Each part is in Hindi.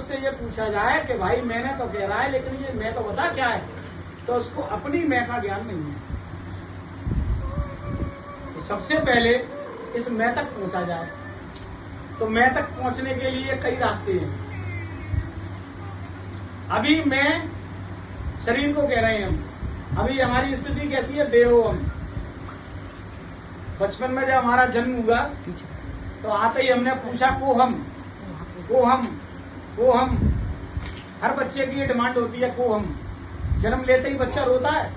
उससे ये पूछा जाए कि भाई मैंने तो कह रहा है लेकिन ये मैं तो बता क्या है, तो उसको अपनी मैं का ज्ञान नहीं है। तो सबसे पहले इस मैं तक पहुंचा जाए। तो मैं तक पहुंचने के लिए कई रास्ते हैं। अभी मैं शरीर को कह रहे हैं हम, अभी हमारी स्थिति कैसी है, देहो हम। बचपन में जब हमारा जन्म हुआ तो आते ही हमने पूछा को हम, को हम, को हम। हर बच्चे की ये डिमांड होती है को हम। जन्म लेते ही बच्चा रोता है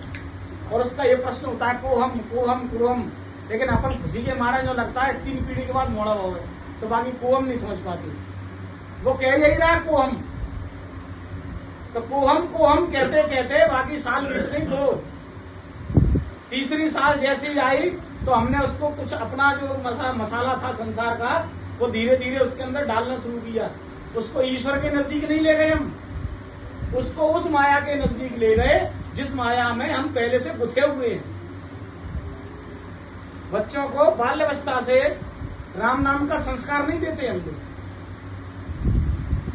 और उसका ये प्रश्न होता है को हम, को हम, को हम। लेकिन अपन खुशी के मारे जो लगता है 3 पीढ़ी के बाद मोड़ा हुआ है, तो बाकी को हम नहीं समझ पाते। वो कह यही रहा है को हम। तो को हम कहते कहते बाकी साल बीत गई 2। तीसरी साल जैसे ही आई तो हमने उसको कुछ अपना जो मसाला था संसार का, वो धीरे धीरे उसके अंदर डालना शुरू किया। उसको ईश्वर के नजदीक नहीं ले गए हम, उसको उस माया के नजदीक ले गए जिस माया में हम पहले से गुथे हुए हैं। बच्चों को बाल्यावस्था से राम नाम का संस्कार नहीं देते हम लोग।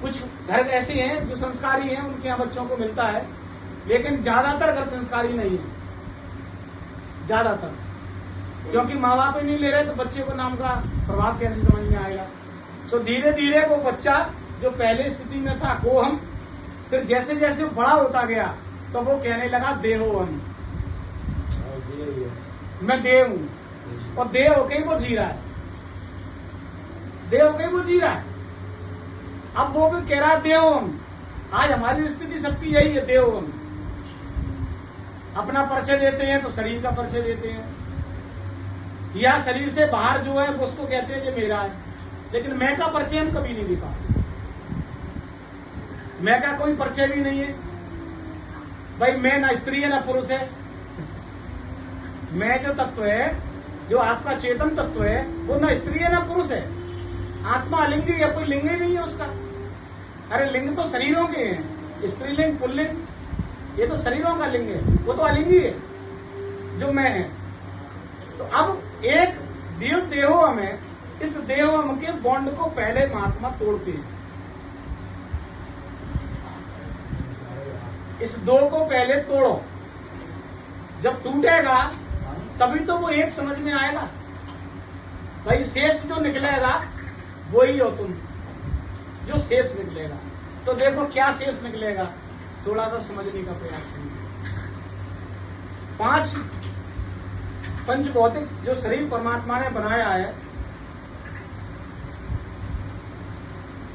कुछ घर ऐसे हैं जो संस्कारी हैं, उनके यहाँ बच्चों को मिलता है, लेकिन ज्यादातर घर संस्कारी नहीं है। ज्यादातर क्योंकि माँ बाप ही नहीं ले रहे तो बच्चे को नाम का प्रभाव कैसे समझ में आएगा। तो धीरे धीरे वो बच्चा जो पहले स्थिति में था को हम, फिर जैसे जैसे वो बड़ा होता गया तो वो कहने लगा देहो हम। मैं देव हूं, और देव होके ही वो जी रहा है। देव होके ही वो जी रहा है। अब वो भी कह रहा है देव हम। आज हमारी स्थिति सबकी यही है, देव हम। अपना परिचय देते हैं तो शरीर का परिचय देते हैं, या शरीर से बाहर जो है उसको कहते हैं कि मेरा है, लेकिन मैं का परिचय हम कभी नहीं दे पाते। मैं का कोई परिचय भी नहीं है भाई। मैं ना स्त्री है ना पुरुष है। मैं जो तत्व है, जो आपका चेतन तत्व है, वो ना स्त्री है ना पुरुष है। आत्मा अलिंग है, कोई लिंग ही नहीं है उसका। अरे लिंग तो शरीरों के हैं, स्त्रीलिंग पुल्लिंग, ये तो शरीरों का लिंग है, वो तो अलिंगी है जो मैं है। तो अब एक देहो हमें, इस देहो हम के बॉन्ड को पहले महात्मा तोड़ते हैं। इस दो को पहले तोड़ो, जब टूटेगा तभी तो वो एक समझ में आएगा। भाई शेष जो निकलेगा वही हो तुम, जो शेष निकलेगा। तो देखो क्या शेष निकलेगा, थोड़ा सा समझने का प्रयास करिए। 5 पंच भौतिक जो शरीर परमात्मा ने बनाया है,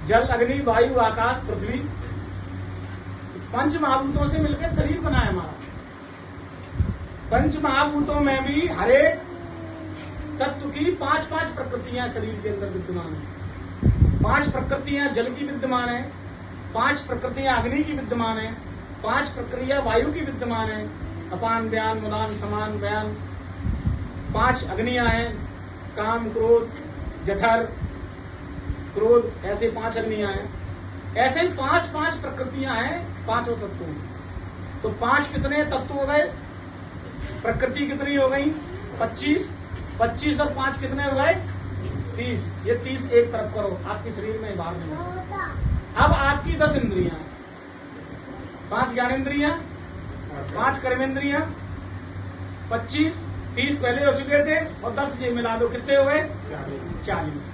जल अग्नि वायु आकाश पृथ्वी, 5 महाभूतों से मिलकर शरीर बनाया हमारा। 5 महाभूतों में भी हर एक तत्व की 5-5 प्रकृतियां शरीर के अंदर विद्यमान है। 5 प्रकृतियां जल की विद्यमान है, 5 प्रकृतियां अग्नि की विद्यमान है, 5 प्रक्रिया वायु की विद्यमान है, अपान व्यान मुलान समान व्यान। 5 अग्नियां हैं, काम क्रोध जठर क्रोध, ऐसे 5 अग्नियां हैं। ऐसे ही 5-5 प्रकृतियां हैं पांचों तत्वों में। तो 5 कितने तत्व हो गए, प्रकृति कितनी हो गई 25, 25 और 5 कितने हो गए 30। ये 30 एक तरफ करो, आपके शरीर में बाहर नहीं। अब आपकी 10 इंद्रियां, 5 ज्ञानेन्द्रियां, 5 कर्मेंद्रियां, 25, 30 पहले हो चुके थे और 10 ये मिला दो, कितने हो गए 40।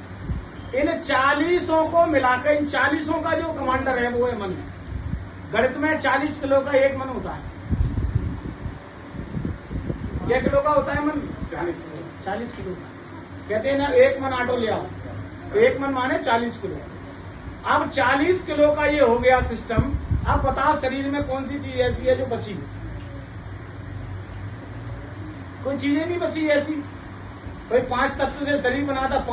इन 40 को मिलाकर, इन 40 का जो कमांडर है वो है मन। गणित में 40 किलो का एक मन होता है। क्या किलो का होता है मन? 40 किलो का। कहते हैं ना एक मन ऑटो ले आओ, तो एक मन माने 40 किलो। अब 40 किलो का ये हो गया सिस्टम। अब बताओ शरीर में कौन सी चीज ऐसी है जो बची? कोई चीजें नहीं बची ऐसी। भाई 5 तत्व से शरीर बना था।